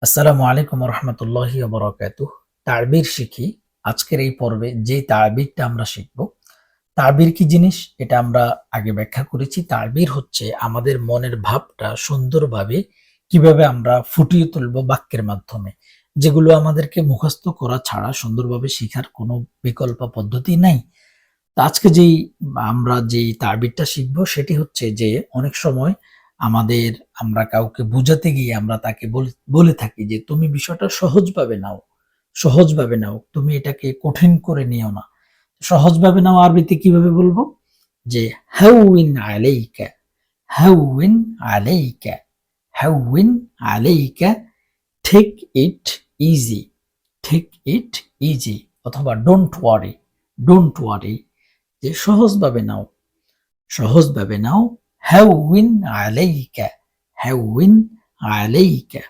আসসালামু আলাইকুম রহমতুল্লাহি বারাকাতুহ। তারবির শিখি। আজকের এই পর্বে যে তারবিরটা আমরা শিখব, তারবির কি জিনিস এটা আমরা আগে ব্যাখ্যা করেছি। তারবির হচ্ছে আমাদের মনের ভাবটা সুন্দরভাবে কিভাবে আমরা ফুটিয়ে তুলবো বাক্যের মাধ্যমে, যেগুলো আমাদেরকে মুখস্থ করা ছাড়া সুন্দরভাবে শেখার কোনো বিকল্প পদ্ধতি নাই। তো আজকে আমরা যেই তারবিরটা শিখবো সেটি হচ্ছে যে অনেক সময় আমাদের আমরা কাউকে বোঝাতে গিয়ে আমরা তাকে বলে থাকি যে তুমি বিষয়টা সহজভাবে নাও, তুমি এটাকে কঠিন করে নিও না। সহজভাবে নাও আরবিতে কিভাবে বলবো? যে হাউইন আলাইকা, হাউইন আলাইকা, হাউইন আলাইকা, take it easy, take it easy, অথবা ডোন্ট ওয়ারি, ডোন্ট ওয়ারি, যে সহজভাবে নাও, সহজভাবে নাও। হাউইন আলাইকা, হাউইন আলাইকা।